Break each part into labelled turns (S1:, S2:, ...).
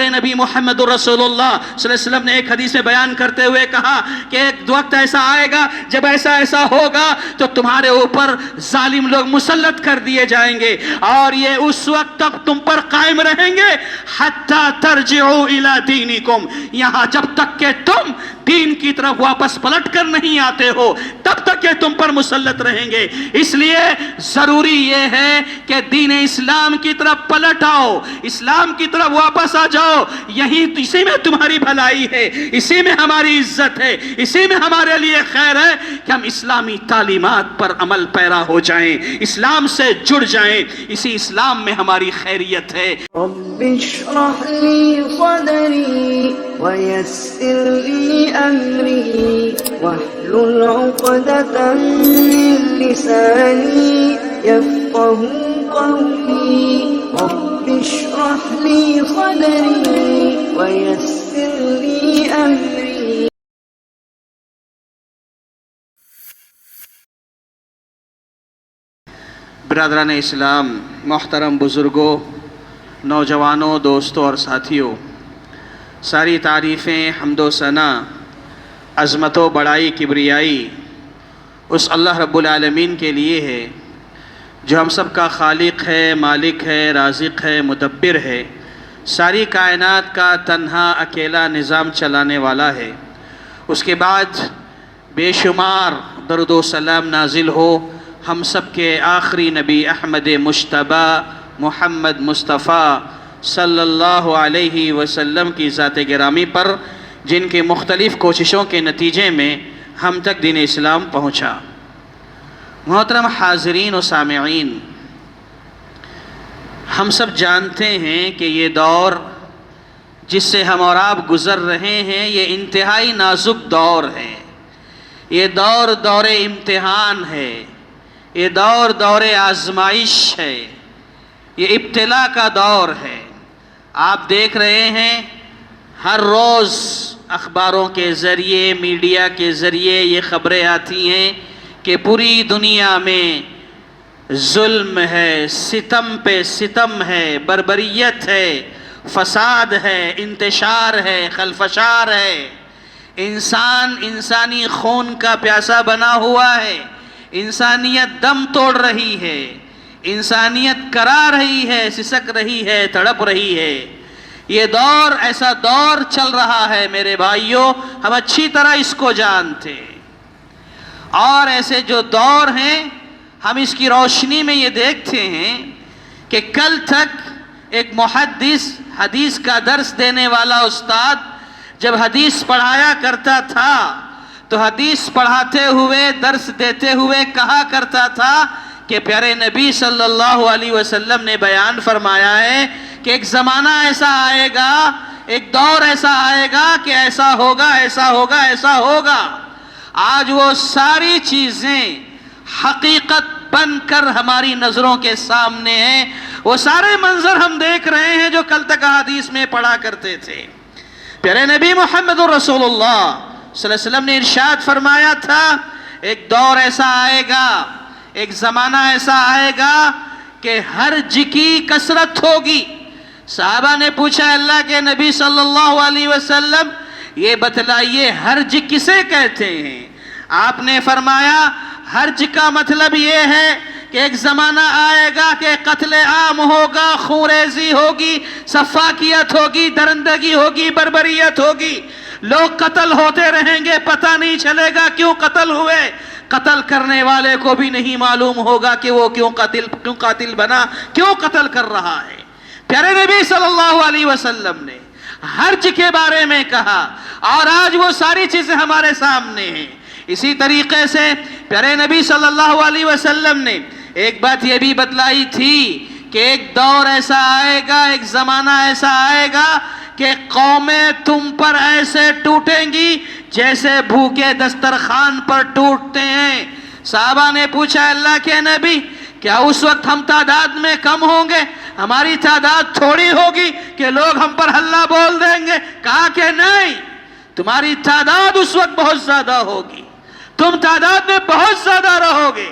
S1: پیارے نبی محمد رسول اللہ صلی اللہ علیہ وسلم نے ایک حدیث میں بیان کرتے ہوئے کہا کہ ایک وقت ایسا آئے گا جب ایسا ہوگا تو تمہارے اوپر ظالم لوگ مسلط کر دیے جائیں گے، اور یہ اس وقت تک تم پر قائم رہیں گے حتی ترجعوا الی دینکم، یہاں جب تک کہ تم دین کی طرف واپس پلٹ کر نہیں آتے ہو تب تک کہ تم پر مسلط رہیں گے۔ اس لیے ضروری یہ ہے کہ دین اسلام کی طرف پلٹ آؤ، اسلام کی طرف واپس آ جاؤ، اسی میں تمہاری بھلائی ہے، اسی میں ہماری عزت ہے، اسی میں ہمارے لیے خیر ہے کہ ہم اسلامی تعلیمات پر عمل پیرا ہو جائیں، اسلام سے جڑ جائیں، اسی اسلام میں ہماری خیریت ہے۔
S2: رب اشرح لي صدري ويسر لي أمري واحلل عقدة من لساني يفقه قولي رب اشرح لي صدري ويسر لي أمري۔
S1: برادران اسلام، محترم بزرگوں، نوجوانوں، دوستوں اور ساتھیوں، ساری تعریفیں، حمد و ثنا، عظمت و بڑائی، کبریائی اس اللہ رب العالمین کے لیے ہے جو ہم سب کا خالق ہے، مالک ہے، رازق ہے، مدبر ہے، ساری کائنات کا تنہا اکیلا نظام چلانے والا ہے۔ اس کے بعد بے شمار درود و سلام نازل ہو ہم سب کے آخری نبی احمد مجتبی محمد مصطفیٰ صلی اللہ علیہ وسلم کی ذات گرامی پر، جن کے مختلف کوششوں کے نتیجے میں ہم تک دین اسلام پہنچا۔ محترم حاضرین و سامعین، ہم سب جانتے ہیں کہ یہ دور جس سے ہم اور آپ گزر رہے ہیں یہ انتہائی نازک دور ہے، یہ دور امتحان ہے، یہ دور آزمائش ہے، یہ ابتلا کا دور ہے۔ آپ دیکھ رہے ہیں ہر روز اخباروں کے ذریعے، میڈیا کے ذریعے یہ خبریں آتی ہیں کہ پوری دنیا میں ظلم ہے، ستم پہ ستم ہے، بربریت ہے، فساد ہے، انتشار ہے، خلفشار ہے، انسانی خون کا پیاسا بنا ہوا ہے، انسانیت دم توڑ رہی ہے، انسانیت کرا رہی ہے، سسک رہی ہے، تڑپ رہی ہے۔ یہ دور ایسا دور چل رہا ہے میرے بھائیوں، ہم اچھی طرح اس کو جانتے ہیں، اور ایسے جو دور ہیں ہم اس کی روشنی میں یہ دیکھتے ہیں کہ کل تک ایک محدث، حدیث کا درس دینے والا استاد جب حدیث پڑھایا کرتا تھا تو حدیث پڑھاتے ہوئے، درس دیتے ہوئے کہا کرتا تھا کہ پیارے نبی صلی اللہ علیہ وسلم نے بیان فرمایا ہے کہ ایک زمانہ ایسا آئے گا، ایک دور ایسا آئے گا کہ ایسا ہوگا، ایسا ہوگا، ایسا ہوگا۔ آج وہ ساری چیزیں حقیقت بن کر ہماری نظروں کے سامنے ہیں، وہ سارے منظر ہم دیکھ رہے ہیں جو کل تک حدیث میں پڑھا کرتے تھے۔ پیارے نبی محمد رسول اللہ صلی اللہ علیہ وسلم نے ارشاد فرمایا تھا ایک دور ایسا آئے گا، ایک زمانہ ایسا آئے گا کہ حرج کی کثرت ہوگی۔ صحابہ نے پوچھا اللہ کے نبی صلی اللہ علیہ وسلم یہ بتلائیے حرج کسے کہتے ہیں؟ آپ نے فرمایا حرج کا مطلب یہ ہے کہ ایک زمانہ آئے گا کہ قتل عام ہوگا، خونریزی ہوگی، سفاکیت ہوگی، درندگی ہوگی، بربریت ہوگی، لوگ قتل ہوتے رہیں گے، پتہ نہیں چلے گا کیوں قتل ہوئے، قتل کرنے والے کو بھی نہیں معلوم ہوگا کہ وہ کیوں قاتل بنا، کیوں قتل کر رہا ہے۔ پیارے نبی صلی اللہ علیہ وسلم نے حرج کے بارے میں کہا، اور آج وہ ساری چیزیں ہمارے سامنے ہیں۔ اسی طریقے سے پیارے نبی صلی اللہ علیہ وسلم نے ایک بات یہ بھی بتلائی تھی کہ ایک دور ایسا آئے گا، ایک زمانہ ایسا آئے گا کہ قومیں تم پر ایسے ٹوٹیں گی جیسے بھوکے دسترخوان پر ٹوٹتے ہیں۔ صحابہ نے پوچھا اللہ کے نبی کیا اس وقت ہم تعداد میں کم ہوں گے، ہماری تعداد تھوڑی ہوگی کہ لوگ ہم پر ہلہ بول دیں گے؟ کہا کہ نہیں، تمہاری تعداد اس وقت بہت زیادہ ہوگی، تم تعداد میں بہت زیادہ رہو گے،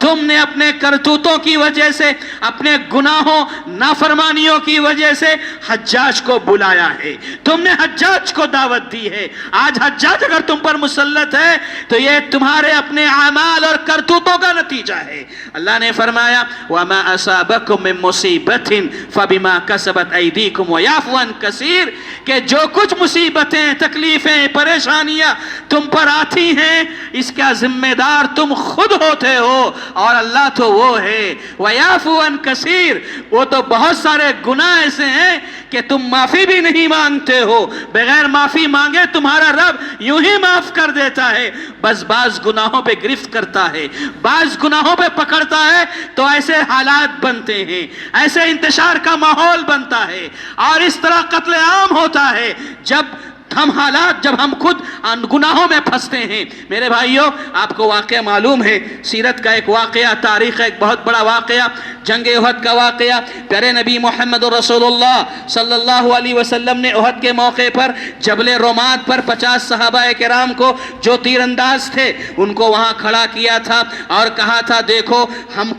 S1: تم نے اپنے کرتوتوں کی وجہ سے، اپنے گناہوں نافرمانیوں کی وجہ سے حجاج کو بلایا ہے، تم نے حجاج کو دعوت دی ہے۔ آج حجاج اگر تم پر مسلط ہے تو یہ تمہارے اپنے اعمال اور کرتوتوں کا نتیجہ ہے۔ اللہ نے فرمایا وَمَا أَصَابَكُم مِّن مُّصِيبَةٍ فَبِمَا كَسَبَتْ أَيْدِيكُمْ وَيَعْفُو عَن كَثِيرٍ، کہ جو کچھ مصیبتیں، تکلیفیں، پریشانیاں تم پر آتی ہیں اس کا ذمہ دار تم خود ہوتے ہو، اور اللہ تو وہ ہے وَيَعْفُو عَن كَثِيرٍ، وہ تو بہت سارے گناہ ایسے ہیں کہ تم معافی بھی نہیں مانگتے ہو، بغیر معافی مانگے تمہارا رب یوں ہی معاف کر دیتا ہے، بس بعض گناہوں پہ گرفت کرتا ہے، بعض گناہوں پہ پکڑتا ہے تو ایسے حالات بنتے ہیں، ایسے انتشار کا ماحول بنتا ہے، اور اس طرح قتل عام ہوتا ہے جب ہم خود گناہوں میں پھنستے ہیں۔ میرے بھائیوں، آپ کو واقعہ معلوم ہے، سیرت کا ایک واقعہ، تاریخ کا ایک بہت بڑا واقعہ، جنگ احد کا واقعہ۔ پیارے نبی محمد رسول اللہ صلی اللہ علیہ وسلم نے احد کے موقع پر جبل رومات پر 50 صحابہ کرام کو جو تیر انداز تھے ان کو وہاں کھڑا کیا تھا اور کہا تھا دیکھو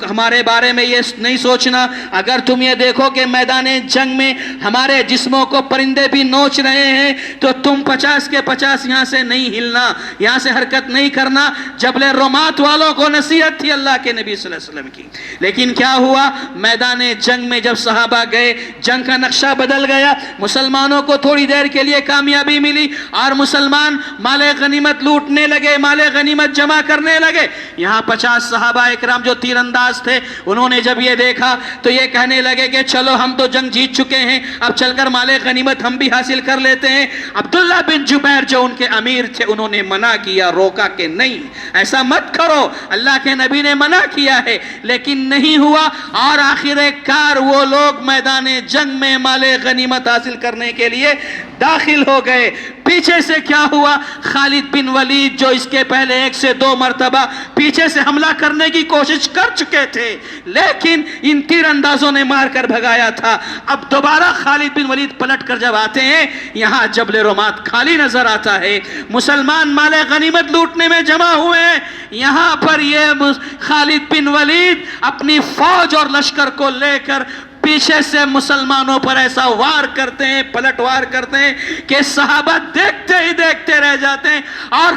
S1: ہمارے بارے میں یہ نہیں سوچنا، اگر تم یہ دیکھو کہ میدان جنگ میں ہمارے جسموں کو پرندے بھی نوچ رہے ہیں تو تم 50 کے 50 یہاں سے نہیں ہلنا، یہاں سے حرکت نہیں کرنا۔ جبل رومات والوں کو نصیحت تھی اللہ کے نبی صلی اللہ علیہ وسلم کی، لیکن کیا ہوا؟ میدان جنگ میں جب صحابہ گئے، جنگ کا نقشہ بدل گیا، مسلمانوں کو تھوڑی دیر کے لیے کامیابی ملی اور مسلمان مال غنیمت لوٹنے لگے، مال غنیمت جمع کرنے لگے۔ یہاں 50 صحابہ اکرام جو تیر انداز تھے انہوں نے جب یہ دیکھا تو یہ کہنے لگے کہ چلو ہم تو جنگ جیت چکے ہیں، اب چل کر مال غنیمت ہم بھی حاصل کر لیتے ہیں۔ عبداللہ بن جبیر جو ان کے امیر تھے انہوں نے منع کیا، روکا کہ نہیں ایسا مت کرو، اللہ کے نبی نے منع کیا ہے، لیکن نہیں ہوا، اور آخر کار وہ لوگ میدان جنگ میں مال غنیمت حاصل کرنے کے لیے داخل ہو گئے۔ پیچھے سے کیا ہوا؟ خالد بن ولید جو اس کے پہلے 1 سے 2 مرتبہ پیچھے سے حملہ کرنے کی کوشش کر چکے تھے لیکن ان تیر اندازوں نے مار کر بھگایا تھا، اب دوبارہ خالد بن ولید پلٹ کر جب آتے ہیں یہاں جبل رومات خالی نظر آتا ہے، مسلمان مال غنیمت لوٹنے میں جمع ہوئے ہیں۔ یہاں پر یہ خالد بن ولید اپنی فوج اور لشکر کو لے کر پیچھے سے مسلمانوں پر ایسا وار کرتے ہیں، پلٹ وار کرتے ہیں کہ صحابہ دیکھتے ہی دیکھتے رہ جاتے ہیں اور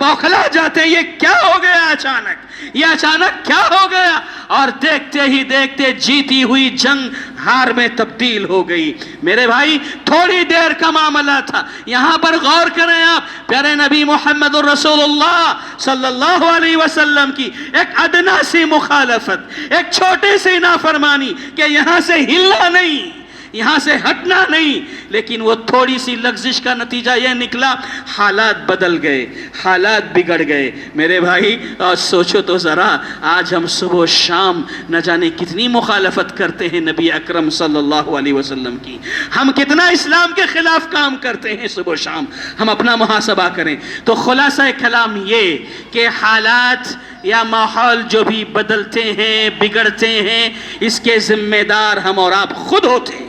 S1: بوکھلا جاتے ہیں، یہ کیا ہو گیا اچانک، یہ اچانک کیا ہو گیا، اور دیکھتے ہی دیکھتے جیتی ہوئی جنگ ہار میں تبدیل ہو گئی۔ میرے بھائی تھوڑی دیر کا معاملہ تھا، یہاں پر غور کریں آپ، پیارے نبی محمد رسول اللہ صلی اللہ علیہ وسلم کی ایک ادنا سی مخالفت، ایک چھوٹی سی نافرمانی کہ یہاں سے ہلنا نہیں، یہاں سے ہٹنا نہیں، لیکن وہ تھوڑی سی لغزش کا نتیجہ یہ نکلا، حالات بدل گئے، حالات بگڑ گئے۔ میرے بھائی آج سوچو تو ذرا، آج ہم صبح و شام نہ جانے کتنی مخالفت کرتے ہیں نبی اکرم صلی اللہ علیہ وسلم کی، ہم کتنا اسلام کے خلاف کام کرتے ہیں صبح و شام، ہم اپنا محاسبہ کریں۔ تو خلاصہ کلام یہ کہ حالات یا ماحول جو بھی بدلتے ہیں، بگڑتے ہیں، اس کے ذمہ دار ہم اور آپ خود ہوتے ہیں۔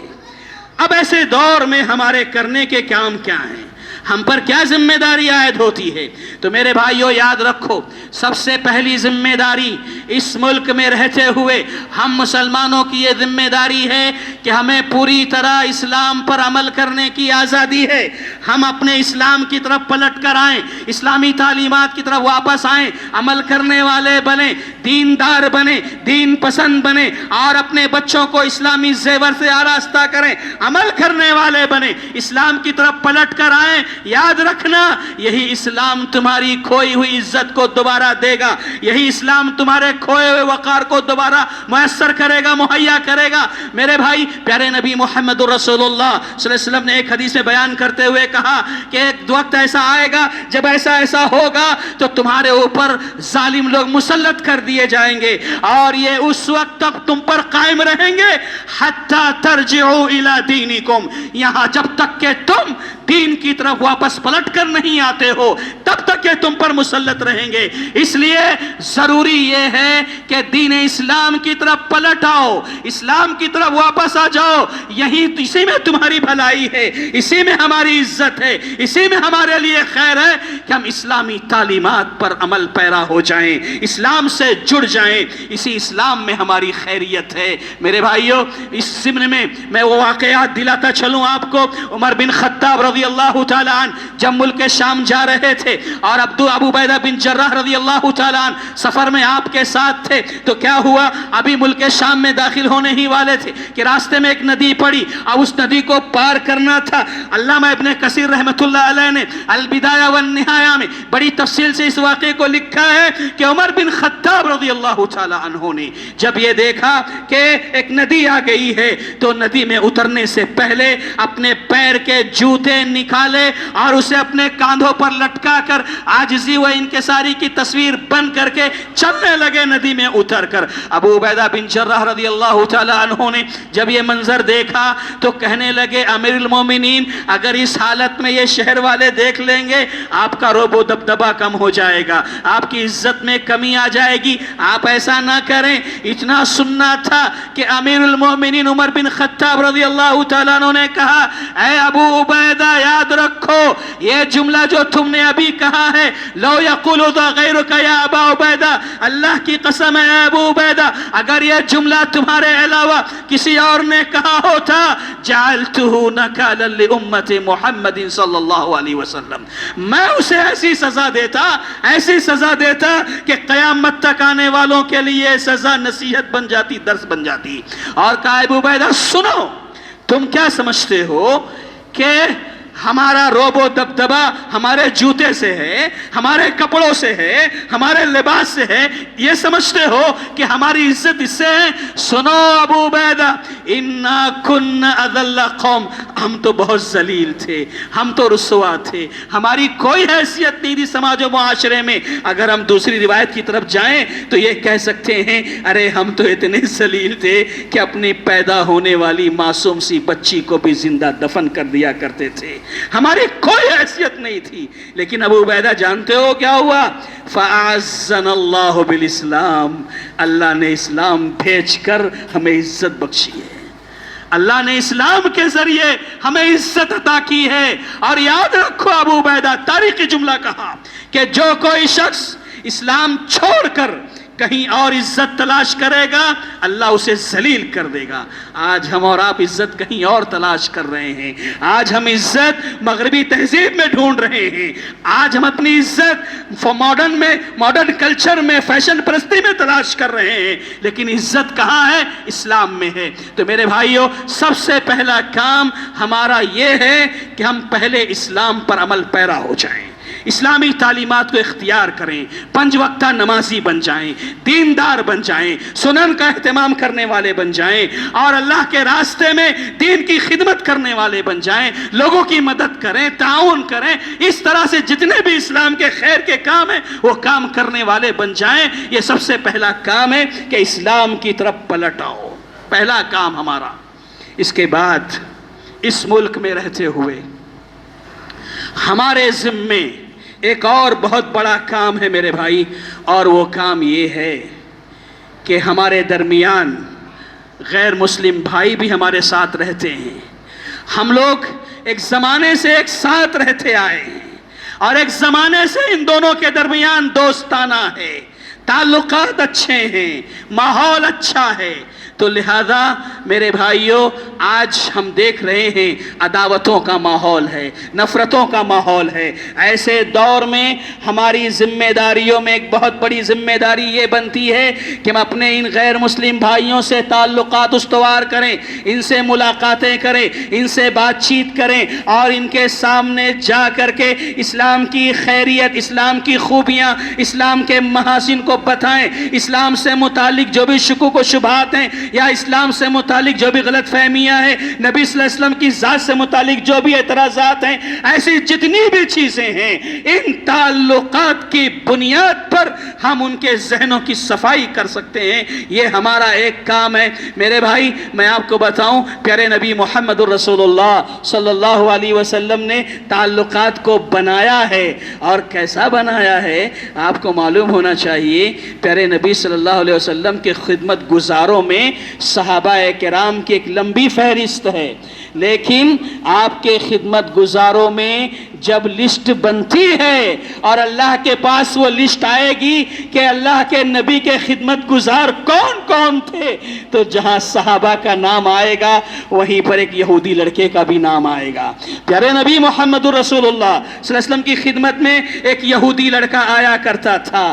S1: اب ایسے دور میں ہمارے کرنے کے کام کیا ہیں، ہم پر کیا ذمہ داری عائد ہوتی ہے؟ تو میرے بھائیوں یاد رکھو، سب سے پہلی ذمہ داری اس ملک میں رہتے ہوئے ہم مسلمانوں کی یہ ذمہ داری ہے کہ ہمیں پوری طرح اسلام پر عمل کرنے کی آزادی ہے، ہم اپنے اسلام کی طرف پلٹ کر آئیں، اسلامی تعلیمات کی طرف واپس آئیں، عمل کرنے والے بنیں، دیندار بنیں، دین پسند بنیں، اور اپنے بچوں کو اسلامی زیور سے آراستہ کریں، عمل کرنے والے بنیں، اسلام کی طرف پلٹ کر آئیں۔ یاد رکھنا یہی اسلام تمہاری کھوئی ہوئی عزت کو دوبارہ دے گا، یہی اسلام تمہارے کھوئے ہوئے وقار کو دوبارہ میسر کرے گا، مہیا کرے گا۔ میرے بھائی پیارے نبی محمد رسول اللہ صلی اللہ علیہ وسلم نے ایک حدیث میں بیان کرتے ہوئے کہا کہ ایک وقت ایسا آئے گا جب ایسا ہوگا تو تمہارے اوپر ظالم لوگ مسلط کر دیے جائیں گے، اور یہ اس وقت تک تم پر قائم رہیں گے حتی ترجعوا الی دینکم، یہاں جب تک کہ تم دین کی طرف واپس پلٹ کر نہیں آتے ہو تب تک یہ تم پر مسلط رہیں گے. اس لیے ضروری یہ ہے کہ دین اسلام کی طرف پلٹ آؤ, اسلام کی طرف واپس آ جاؤ. اسی میں تمہاری بھلائی ہے, اسی میں ہماری عزت ہے, اسی میں ہمارے لیے خیر ہے کہ ہم اسلامی تعلیمات پر عمل پیرا ہو جائیں, اسلام سے جڑ جائیں. اسی اسلام میں ہماری خیریت ہے. میرے بھائیوں, اس ضمن میں وہ واقعات دلاتا چلوں آپ کو. عمر بن خطاب رضی اللہ تعالیٰ عنہ جب ملک شام جا رہے تھے اور ابو عبیدہ بن جراح رضی اللہ تعالیٰ عنہ سفر میں آپ کے ساتھ تھے, تو کیا ہوا, ابھی ملک شام میں داخل ہونے ہی والے تھے کہ راستے میں ایک ندی پڑی اور اس ندی کو پار کرنا تھا. علامہ ابن کثیر رحمۃ اللہ علیہ نے البدایہ والنہایہ میں بڑی تفصیل سے اس واقعے کو لکھا ہے کہ عمر بن خطاب رضی اللہ تعالیٰ عنہ نے جب یہ دیکھا کہ ایک ندی آ گئی ہے تو ندی میں اترنے سے پہلے اپنے پیر کے جوتے نکالے اور اسے اپنے کاندھوں پر لٹکا کر عاجزی و انکساری کی تصویر بن کر کے چلنے لگے ندی میں اتر کر. ابو عبیدہ بن جراح رضی اللہ تعالیٰ عنہ نے جب یہ منظر دیکھا تو کہنے لگے, امیر المومنین, اگر اس حالت میں یہ شہر والے دیکھ لیں گے آپ کا رعب و دبدبہ کم ہو جائے گا, آپ کی عزت میں کمی آ جائے گی, آپ ایسا نہ کریں. اتنا سننا تھا کہ امیر المومنین عمر بن خطاب رضی اللہ تعالیٰ عنہ نے کہا, اے ابو عبیدہ یاد رکھو یہ جملہ جو تم نے ابھی کہا ہے, لو یقول ذا غیرک یا ابا عبیدہ, اللہ کی قسم ہے ابو عبیدہ اگر یہ جملہ تمہارے علاوہ کسی اور نے کہا ہوتا, جعلتہ نکالا لامت محمد صلی اللہ علیہ وسلم, میں اسے ایسی سزا دیتا کہ قیامت تک آنے والوں کے لیے سزا نصیحت بن جاتی, درس بن جاتی. اور کہا ابو عبیدہ سنو, تم کیا سمجھتے ہو کہ ہمارا رعب و دبدبہ ہمارے جوتے سے ہے, ہمارے کپڑوں سے ہے, ہمارے لباس سے ہے, یہ سمجھتے ہو کہ ہماری عزت اس سے ہے؟ سنو ابو عبیدہ, انا کن اذل قوم, ہم تو بہت ذلیل تھے, ہم تو رسوا تھے, ہماری کوئی حیثیت نہیں تھی سماج و معاشرے میں. اگر ہم دوسری روایت کی طرف جائیں تو یہ کہہ سکتے ہیں, ارے ہم تو اتنے ذلیل تھے کہ اپنی پیدا ہونے والی معصوم سی بچی کو بھی زندہ دفن کر دیا کرتے تھے, ہماری کوئی حیثیت نہیں تھی. لیکن ابو عبیدہ جانتے ہو کیا ہوا؟ فَأَعَزَّنَا اللَّهُ بِالْإِسْلَامِ, اللہ نے اسلام بھیج کر ہمیں عزت بخشی ہے, اللہ نے اسلام کے ذریعے ہمیں عزت عطا کی ہے. اور یاد رکھو ابو عبیدہ, تاریخی جملہ کہا کہ جو کوئی شخص اسلام چھوڑ کر کہیں اور عزت تلاش کرے گا اللہ اسے ذلیل کر دے گا. آج ہم اور آپ عزت کہیں اور تلاش کر رہے ہیں, آج ہم عزت مغربی تہذیب میں ڈھونڈ رہے ہیں, آج ہم اپنی عزت ماڈرن کلچر میں, فیشن پرستی میں تلاش کر رہے ہیں, لیکن عزت کہاں ہے؟ اسلام میں ہے. تو میرے بھائیوں, سب سے پہلا کام ہمارا یہ ہے کہ ہم پہلے اسلام پر عمل پیرا ہو جائیں, اسلامی تعلیمات کو اختیار کریں, 5 وقتہ نمازی بن جائیں, دیندار بن جائیں, سنن کا اہتمام کرنے والے بن جائیں, اور اللہ کے راستے میں دین کی خدمت کرنے والے بن جائیں, لوگوں کی مدد کریں, تعاون کریں. اس طرح سے جتنے بھی اسلام کے خیر کے کام ہیں وہ کام کرنے والے بن جائیں. یہ سب سے پہلا کام ہے کہ اسلام کی طرف پلٹ آؤ, پہلا کام ہمارا. اس کے بعد اس ملک میں رہتے ہوئے ہمارے ذمے ایک اور بہت بڑا کام ہے میرے بھائی, اور وہ کام یہ ہے کہ ہمارے درمیان غیر مسلم بھائی بھی ہمارے ساتھ رہتے ہیں. ہم لوگ ایک زمانے سے ایک ساتھ رہتے آئے ہیں اور ایک زمانے سے ان دونوں کے درمیان دوستانہ ہے, تعلقات اچھے ہیں, ماحول اچھا ہے. تو لہذا میرے بھائیوں, آج ہم دیکھ رہے ہیں عداوتوں کا ماحول ہے, نفرتوں کا ماحول ہے. ایسے دور میں ہماری ذمہ داریوں میں ایک بہت بڑی ذمہ داری یہ بنتی ہے کہ ہم اپنے ان غیر مسلم بھائیوں سے تعلقات استوار کریں, ان سے ملاقاتیں کریں, ان سے بات چیت کریں, اور ان کے سامنے جا کر کے اسلام کی خیریت, اسلام کی خوبیاں, اسلام کے محاسن کو بتائیں, اسلام سے متعلق جو بھی شکوک و شبہات ہیں یا اسلام سے متعلق جو بھی غلط فہمیاں ہیں، نبی صلی اللہ علیہ وسلم کی ذات سے متعلق جو بھی اعتراضات ہیں، ایسی جتنی بھی چیزیں ہیں، ان تعلقات کی بنیاد پر ہم ان کے ذہنوں کی صفائی کر سکتے ہیں۔ یہ ہمارا ایک کام ہے۔ میرے بھائی، میں آپ کو بتاؤں، پیارے نبی محمد الرسول اللہ صلی اللہ علیہ وسلم نے تعلقات کو بنایا ہے، اور کیسا بنایا ہے آپ کو معلوم ہونا چاہیے۔ پیارے نبی صلی اللہ علیہ وسلم کے خدمت گزاروں میں صحابہ کرام کی ایک لمبی فہرست ہے، لیکن آپ کے خدمت گزاروں میں جب لسٹ بنتی ہے اور اللہ کے پاس وہ لسٹ آئے گی کہ اللہ کے نبی کے خدمت گزار کون کون تھے، تو جہاں صحابہ کا نام آئے گا وہیں پر ایک یہودی لڑکے کا بھی نام آئے گا۔ پیارے نبی محمد رسول اللہ صلی اللہ علیہ وسلم کی خدمت میں ایک یہودی لڑکا آیا کرتا تھا،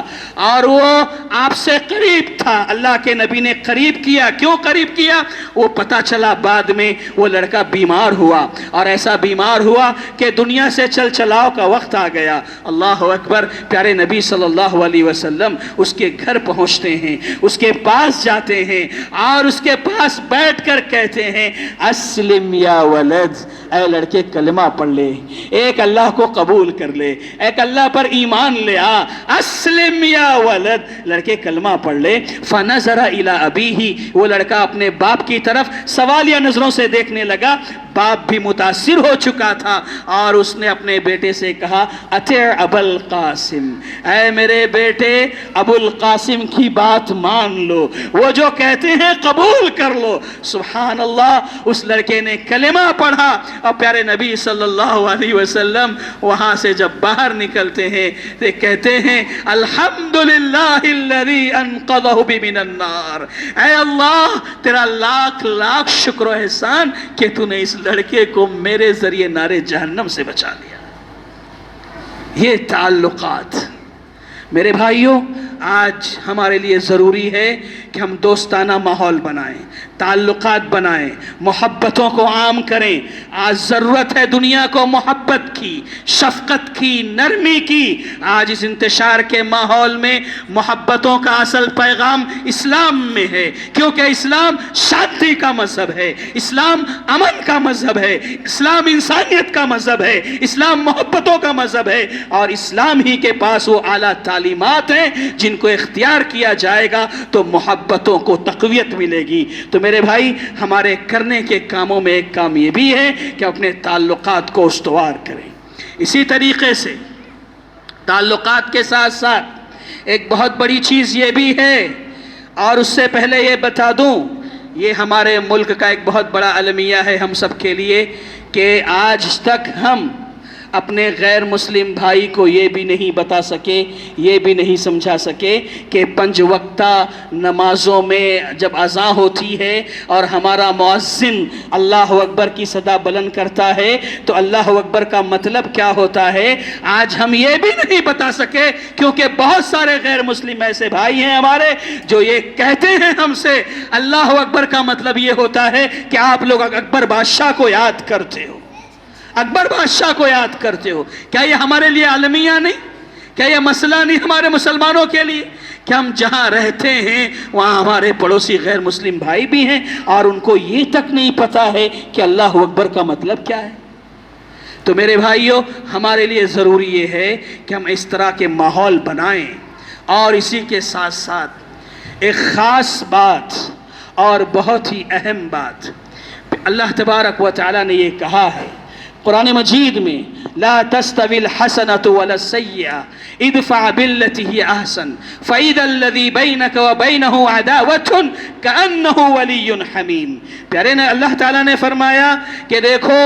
S1: اور وہ آپ سے قریب تھا۔ اللہ کے نبی نے قریب کیا۔ کیوں قریب کیا؟ وہ پتہ چلا بعد میں وہ لڑکا بیمار ہوا، اور ایسا بیمار ہوا کہ دنیا سے چل چلاؤ کا وقت آ گیا۔ اللہ اکبر۔ پیارے نبی صلی اللہ علیہ وسلم اس کے گھر پہنچتے ہیں، اس کے پاس جاتے ہیں، اور اس کے پاس بیٹھ کر کہتے ہیں، اسلم یا ولد، اے لڑکے کلمہ پڑھ لے، ایک اللہ کو قبول کر لے، ایک اللہ پر ایمان لے آ، اسلم یا ولد، لڑکے کلمہ پڑھ لے۔ فنظر الی ابیہ، وہ لڑکا اپنے باپ کی طرف سوالیہ نظروں سے دیکھنے لگا۔ باپ بھی متاثر ہو چکا تھا، اور اس نے اپنے بیٹے سے کہا، اطع ابا القاسم، اے میرے بیٹے ابو القاسم کی بات مان لو، وہ جو کہتے ہیں قبول کر لو۔ سبحان اللہ۔ اس لڑکے نے کلمہ پڑھا، اور پیارے نبی صلی اللہ علیہ وسلم وہاں سے جب باہر نکلتے ہیں تو کہتے ہیں، الحمدللہ الذی انقذہ من النار، اے اللہ تیرا لاکھ لاکھ شکر و احسان کہ تو نے اس لڑکے کو میرے ذریعے نار جہنم سے بچا لیا۔ یہ تعلقات میرے بھائیوں آج ہمارے لیے ضروری ہے کہ ہم دوستانہ ماحول بنائیں، تعلقات بنائیں، محبتوں کو عام کریں۔ آج ضرورت ہے دنیا کو محبت کی، شفقت کی، نرمی کی۔ آج اس انتشار کے ماحول میں محبتوں کا اصل پیغام اسلام میں ہے، کیونکہ اسلام شادی کا مذہب ہے، اسلام امن کا مذہب ہے، اسلام انسانیت کا مذہب ہے، اسلام محبتوں کا مذہب ہے، اور اسلام ہی کے پاس وہ اعلیٰ تعلیمات ہیں جن کو اختیار کیا جائے گا تو محبتوں کو تقویت ملے گی۔ تو میرے بھائی، ہمارے کرنے کے کاموں میں ایک کام یہ بھی ہے کہ اپنے تعلقات کو استوار کریں۔ اسی طریقے سے تعلقات کے ساتھ ساتھ ایک بہت بڑی چیز یہ بھی ہے، اور اس سے پہلے یہ بتا دوں، یہ ہمارے ملک کا ایک بہت بڑا المیہ ہے ہم سب کے لیے، کہ آج تک ہم اپنے غیر مسلم بھائی کو یہ بھی نہیں بتا سکے، یہ بھی نہیں سمجھا سکے کہ 5 وقتہ نمازوں میں جب اذان ہوتی ہے اور ہمارا مؤذن اللہ اکبر کی صدا بلند کرتا ہے تو اللہ اکبر کا مطلب کیا ہوتا ہے، آج ہم یہ بھی نہیں بتا سکے، کیونکہ بہت سارے غیر مسلم ایسے بھائی ہیں ہمارے جو یہ کہتے ہیں ہم سے، اللہ اکبر کا مطلب یہ ہوتا ہے کہ آپ لوگ اکبر بادشاہ کو یاد کرتے ہو، اکبر بادشاہ کو یاد کرتے ہو۔ کیا یہ ہمارے لیے عالمیہ نہیں؟ کیا یہ مسئلہ نہیں ہمارے مسلمانوں کے لیے کہ ہم جہاں رہتے ہیں وہاں ہمارے پڑوسی غیر مسلم بھائی بھی ہیں اور ان کو یہ تک نہیں پتا ہے کہ اللہ اکبر کا مطلب کیا ہے؟ تو میرے بھائیوں، ہمارے لیے ضروری یہ ہے کہ ہم اس طرح کے ماحول بنائیں، اور اسی کے ساتھ ساتھ ایک خاص بات اور بہت ہی اہم بات اللہ تبارک و تعالی نے یہ کہا ہے قرآن مجید میں، لا تستوی الحسنۃ ولا السیئۃ ادفع بالتی ہی احسن فاذا الذی بینک وبینہ عداوۃ کأنہ ولی حمیم۔ پیارے نے اللہ تعالیٰ نے فرمایا کہ دیکھو،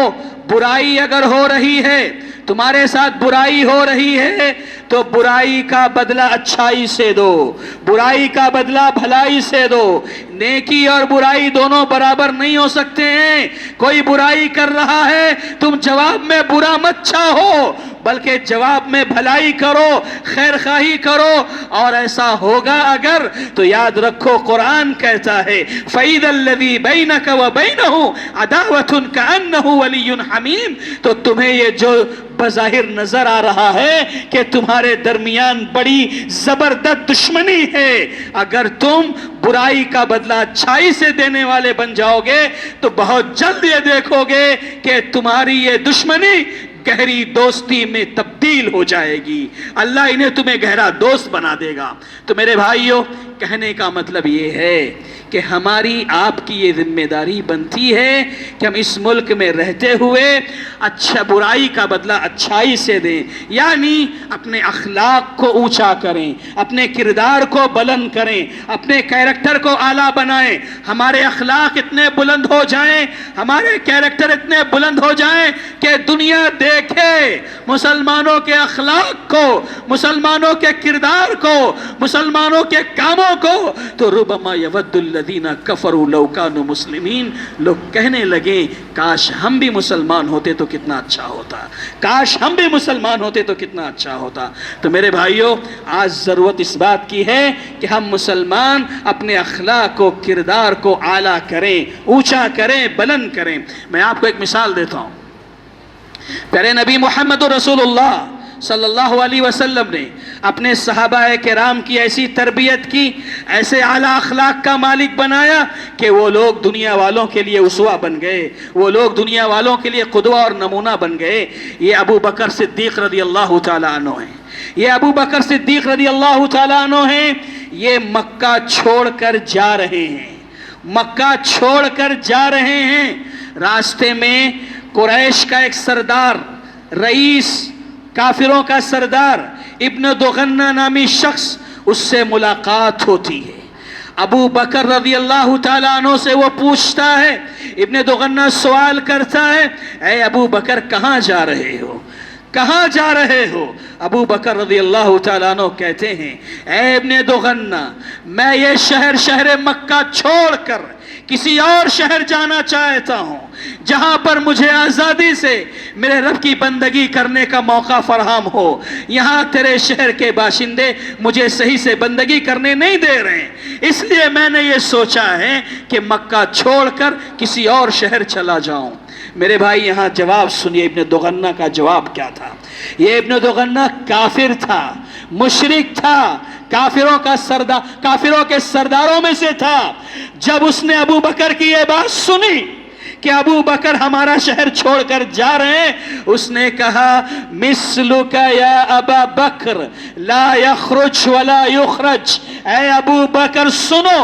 S1: برائی اگر ہو رہی ہے، تمہارے ساتھ برائی ہو رہی ہے تو برائی کا بدلہ اچھائی سے دو، برائی کا بدلہ بھلائی سے دو۔ نیکی اور برائی دونوں برابر نہیں ہو سکتے ہیں۔ کوئی برائی کر رہا ہے، تم جواب میں برا مت چاہو، بلکہ جواب میں بھلائی کرو، خیر خواہی کرو، اور ایسا ہوگا اگر تو یاد رکھو قرآن کہتا ہے فَإِذَا الَّذِي بَيْنَكَ وَبَيْنَهُ عَدَاوَةٌ كَأَنَّهُ وَلِيٌّ حَمِيمٌ، تو تمہیں یہ جو بظاہر نظر آ رہا ہے کہ تمہارے درمیان بڑی زبردست دشمنی ہے، اگر تم برائی کا بدلہ اچھائی سے دینے والے بن جاؤ گے تو بہت جلد یہ دیکھو گے کہ تمہاری یہ دشمنی گہری دوستی میں تبدیل ہو جائے گی، اللہ انہیں تمہیں گہرا دوست بنا دے گا۔ تو میرے بھائیوں، کہنے کا مطلب یہ ہے کہ ہماری آپ کی یہ ذمہ داری بنتی ہے کہ ہم اس ملک میں رہتے ہوئے اچھا برائی کا بدلہ اچھائی سے دیں، یعنی اپنے اخلاق کو اونچا کریں، اپنے کردار کو بلند کریں، اپنے کیریکٹر کو اعلیٰ بنائیں، ہمارے اخلاق اتنے بلند ہو جائیں، ہمارے کیریکٹر اتنے بلند ہو جائیں کہ دنیا دیکھے مسلمانوں کے اخلاق کو، مسلمانوں کے کردار کو، مسلمانوں کے کاموں کو، تو ربما یود الذین کفروا لو کانوا مسلمین، لوگ کہنے لگے کاش ہم بھی مسلمان ہوتے تو کتنا اچھا ہوتا، کاش ہم بھی مسلمان ہوتے تو کتنا اچھا ہوتا۔ تو میرے بھائیوں، آج ضرورت اس بات کی ہے کہ ہم مسلمان اپنے اخلاق و کردار کو اعلیٰ کریں، اونچا کریں، بلند کریں۔ میں آپ کو ایک مثال دیتا ہوں۔ پیارے نبی محمد رسول اللہ صلی اللہ علیہ وسلم نے اپنے صحابہ کرام کی ایسی تربیت کی، ایسے اعلیٰ اخلاق کا مالک بنایا کہ وہ لوگ دنیا والوں کے لیے اسوہ بن گئے، وہ لوگ دنیا والوں کے لیے قدوہ اور نمونہ بن گئے۔ یہ ابو بکر صدیق رضی اللہ تعالیٰ عنہ ہیں، یہ ابو بکر صدیق رضی اللہ تعالیٰ عنہ ہیں۔ یہ مکہ چھوڑ کر جا رہے ہیں، مکہ چھوڑ کر جا رہے ہیں۔ راستے میں قریش کا ایک سردار، رئیس، کافروں کا سردار ابن دغنہ نامی شخص، اس سے ملاقات ہوتی ہے۔ ابو بکر رضی اللہ تعالیٰ عنہ سے وہ پوچھتا ہے، ابن دغنہ سوال کرتا ہے، اے ابو بکر کہاں جا رہے ہو، کہاں جا رہے ہو؟ ابو بکر رضی اللہ تعالیٰ عنہ کہتے ہیں، اے ابن دغنہ، میں یہ شہر مکہ چھوڑ کر کسی اور شہر جانا چاہتا ہوں جہاں پر مجھے آزادی سے میرے رب کی بندگی کرنے کا موقع فراہم ہو۔ یہاں تیرے شہر کے باشندے مجھے صحیح سے بندگی کرنے نہیں دے رہے ہیں، اس لیے میں نے یہ سوچا ہے کہ مکہ چھوڑ کر کسی اور شہر چلا جاؤں۔ میرے بھائی یہاں جواب سنیے، ابن دغنہ کا جواب کیا تھا۔ یہ ابن دغنہ کافر تھا، مشرک تھا، کافروں کے سرداروں میں سے تھا۔ جب اس نے ابو بکر کی یہ بات سنی کہ ابو بکر ہمارا شہر چھوڑ کر جا رہے ہیں، اس نے کہا مثلک یا ابا بکر لا یخرج ولا یخرج، اے ابو بکر سنو،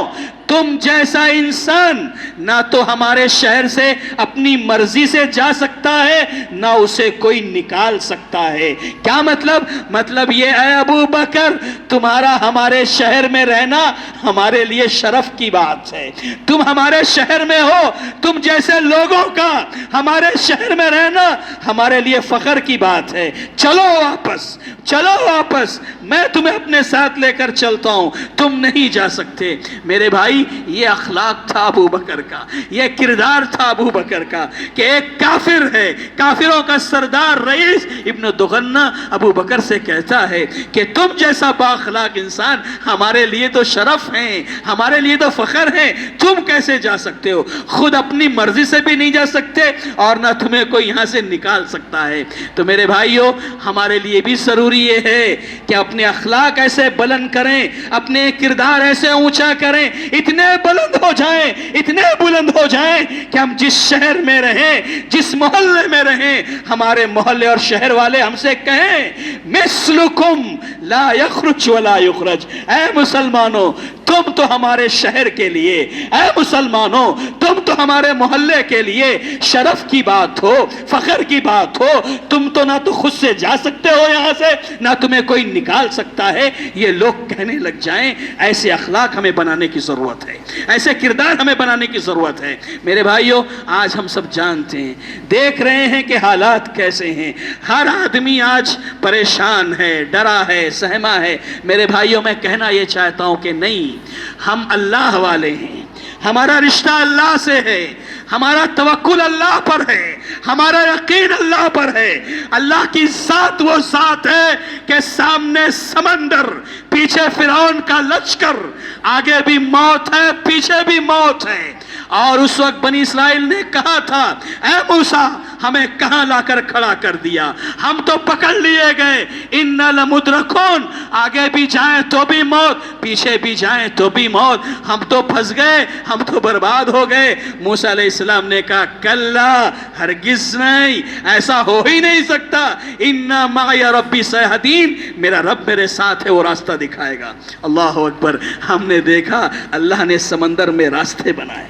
S1: تم جیسا انسان نہ تو ہمارے شہر سے اپنی مرضی سے جا سکتا ہے، نہ اسے کوئی نکال سکتا ہے۔ کیا مطلب؟ مطلب یہ اے ابو بکر، تمہارا ہمارے شہر میں رہنا ہمارے لیے شرف کی بات ہے۔ تم ہمارے شہر میں ہو، تم جیسے لوگوں کا ہمارے شہر میں رہنا ہمارے لیے فخر کی بات ہے۔ چلو واپس، چلو واپس، میں تمہیں اپنے ساتھ لے کر چلتا ہوں، تم نہیں جا سکتے۔ میرے بھائی، یہ اخلاق تھا ابو بکر کا، یہ کردار تھا ابو بکر کا کہ ایک کافر ہے، کافروں کا سردار رئیس ابن دغنہ ابو بکر سے کہتا ہے کہ تم جیسا با اخلاق انسان ہمارے لیے تو شرف ہے، ہمارے لیے تو فخر ہے، تم کیسے جا سکتے ہو؟ خود اپنی مرضی سے بھی نہیں جا سکتے اور نہ تمہیں کوئی یہاں سے نکال سکتا ہے۔ تو میرے بھائیوں، ہمارے لیے بھی ضروری یہ ہے کہ اپنے اخلاق ایسے بلند کریں، اپنے کردار ایسے اونچا کریں، اتنے بلند ہو جائیں، اتنے بلند ہو جائیں کہ ہم جس شہر میں رہیں، جس محلے میں رہیں، ہمارے محلے اور شہر والے ہم سے کہیں مثلکم لا یخرج ولا یخرج، اے مسلمانوں تم تو ہمارے شہر کے لیے، اے مسلمانوں تم تو ہمارے محلے کے لیے شرف کی بات ہو، فخر کی بات ہو، تم تو نہ تو خود سے جا سکتے ہو یہاں سے، نہ تمہیں کوئی نکال سکتا ہے۔ یہ لوگ کہنے لگ جائیں، ایسے اخلاق ہمیں بنانے کی ضرورت ہے، ایسے کردار ہمیں بنانے کی ضرورت ہے۔ میرے بھائیوں، آج ہم سب جانتے ہیں، دیکھ رہے ہیں کہ حالات کیسے ہیں، ہر آدمی آج پریشان ہے، ڈرا ہے، سہما ہے۔ میرے بھائیوں، میں کہنا یہ چاہتا ہوں کہ نہیں، ہم اللہ والے ہیں، ہمارا رشتہ اللہ سے ہے، ہمارا توکل اللہ پر ہے، ہمارا یقین اللہ پر ہے۔ اللہ کی ذات وہ ذات ہے کہ سامنے سمندر، پیچھے فرعون کا لشکر، آگے بھی موت ہے پیچھے بھی موت ہے۔ اور اس وقت بنی اسرائیل نے کہا تھا اے موسیٰ ہمیں کہاں لا کر کھڑا کر دیا، ہم تو پکڑ لیے گئے، اِنَّا لَمُدْرَكُونَ، آگے بھی جائیں تو بھی موت، پیچھے بھی جائیں تو بھی موت، ہم تو پھنس گئے، ہم تو برباد ہو گئے۔ موسیٰ علیہ السلام نے کہا کلا، ہرگز نہیں، ایسا ہو ہی نہیں سکتا، اِنَّا مَعِيَ رَبِّي سَيَهْدِينِ، میرا رب میرے ساتھ ہے، وہ راستہ دکھائے گا۔ اللہ اکبر۔ ہم نے دیکھا اللہ نے سمندر میں راستے بنائے۔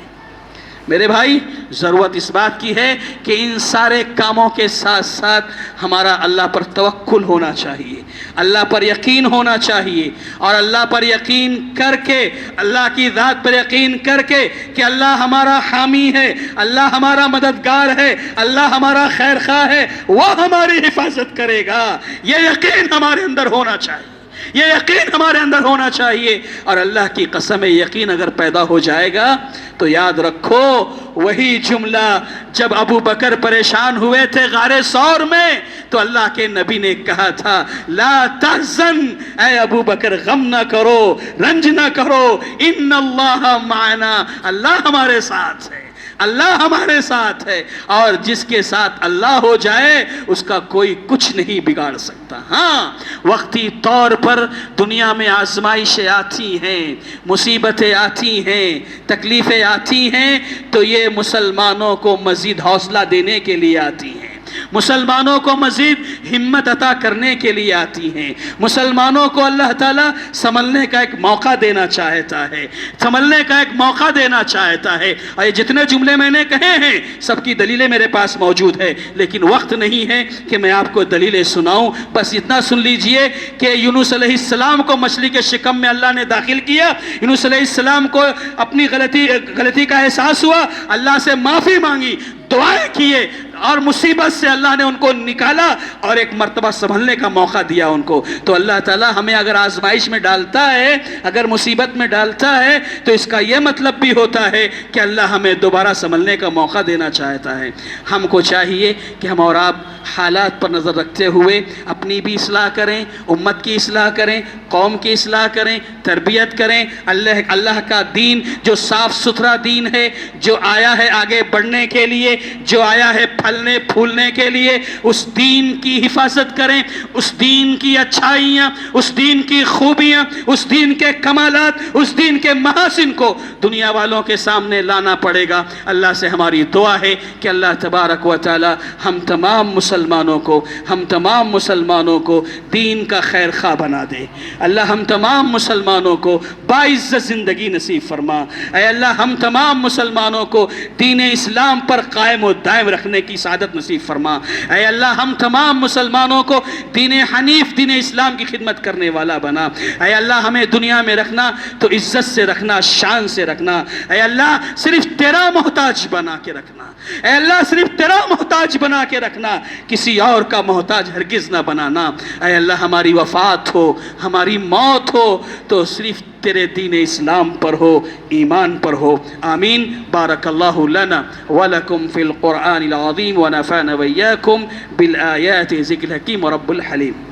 S1: میرے بھائی ضرورت اس بات کی ہے کہ ان سارے کاموں کے ساتھ ساتھ ہمارا اللہ پر توکل ہونا چاہیے، اللہ پر یقین ہونا چاہیے، اور اللہ پر یقین کر کے، اللہ کی ذات پر یقین کر کے کہ اللہ ہمارا حامی ہے، اللہ ہمارا مددگار ہے، اللہ ہمارا خیر خواہ ہے، وہ ہماری حفاظت کرے گا، یہ یقین ہمارے اندر ہونا چاہیے، یہ یقین ہمارے اندر ہونا چاہیے۔ اور اللہ کی قسم یقین اگر پیدا ہو جائے گا تو یاد رکھو وہی جملہ جب ابو بکر پریشان ہوئے تھے غار ثور میں تو اللہ کے نبی نے کہا تھا لا تحزن، اے ابو بکر غم نہ کرو، رنج نہ کرو، ان اللہ معنا، اللہ ہمارے ساتھ ہے، اللہ ہمارے ساتھ ہے، اور جس کے ساتھ اللہ ہو جائے اس کا کوئی کچھ نہیں بگاڑ سکتا۔ ہاں وقتی طور پر دنیا میں آزمائشیں آتی ہیں، مصیبتیں آتی ہیں، تکلیفیں آتی ہیں، تو یہ مسلمانوں کو مزید حوصلہ دینے کے لیے آتی ہیں، مسلمانوں کو مزید ہمت عطا کرنے کے لیے آتی ہیں، مسلمانوں کو اللہ تعالیٰ سنبھلنے کا ایک موقع دینا چاہتا ہے، سنبھلنے کا ایک موقع دینا چاہتا ہے۔ اور یہ جتنے جملے میں نے کہے ہیں سب کی دلیلیں میرے پاس موجود ہے، لیکن وقت نہیں ہے کہ میں آپ کو دلیلیں سناؤں، بس اتنا سن لیجئے کہ یونس علیہ السلام کو مچھلی کے شکم میں اللہ نے داخل کیا، یونس علیہ السلام کو اپنی غلطی کا احساس ہوا، اللہ سے معافی مانگی، دعائیں کیے، اور مصیبت سے اللہ نے ان کو نکالا اور ایک مرتبہ سنبھلنے کا موقع دیا ان کو۔ تو اللہ تعالیٰ ہمیں اگر آزمائش میں ڈالتا ہے، اگر مصیبت میں ڈالتا ہے، تو اس کا یہ مطلب بھی ہوتا ہے کہ اللہ ہمیں دوبارہ سنبھلنے کا موقع دینا چاہتا ہے۔ ہم کو چاہیے کہ ہم اور آپ حالات پر نظر رکھتے ہوئے اپنی بھی اصلاح کریں، امت کی اصلاح کریں، قوم کی اصلاح کریں، تربیت کریں۔ اللہ کا دین جو صاف ستھرا دین ہے، جو آیا ہے آگے بڑھنے کے لیے، جو آیا ہے پھلنے پھولنے کے لیے، اس دین کی حفاظت کریں، اس دین کی اچھائیاں، اس دین کی خوبیاں، اس دین کے کمالات، اس دین کے محاسن کو دنیا والوں کے سامنے لانا پڑے گا۔ اللہ سے ہماری دعا ہے کہ اللہ تبارک و تعالی ہم تمام مسلمانوں کو دین کا خیر خواہ بنا دے۔ اللہ ہم تمام مسلمانوں کو باعزت زندگی نصیب فرما۔ اے اللہ ہم تمام مسلمانوں کو دین اسلام پر قائم و دائم رکھنے کی سعادت نصیب فرما۔ اے اللہ ہم تمام مسلمانوں کو دین حنیف، دین اسلام کی خدمت کرنے والا بنا۔ اے اللہ ہمیں دنیا میں رکھنا تو عزت سے رکھنا، شان سے رکھنا۔ اے اللہ صرف تیرا محتاج بنا کے رکھنا۔ اے اللہ صرف تیرا محتاج بنا کے رکھنا، کسی اور کا محتاج ہرگز نہ بنانا۔ اے اللہ ہماری وفات ہو، ہماری موت ہو تو صرف تیرے دین اسلام پر ہو، ایمان پر ہو۔ آمین۔ بارک اللہ لنا ولکم فی القرآن العظیم ونفعنا وإیاکم بالآیات ذکر الحکیم ورب الحلیم۔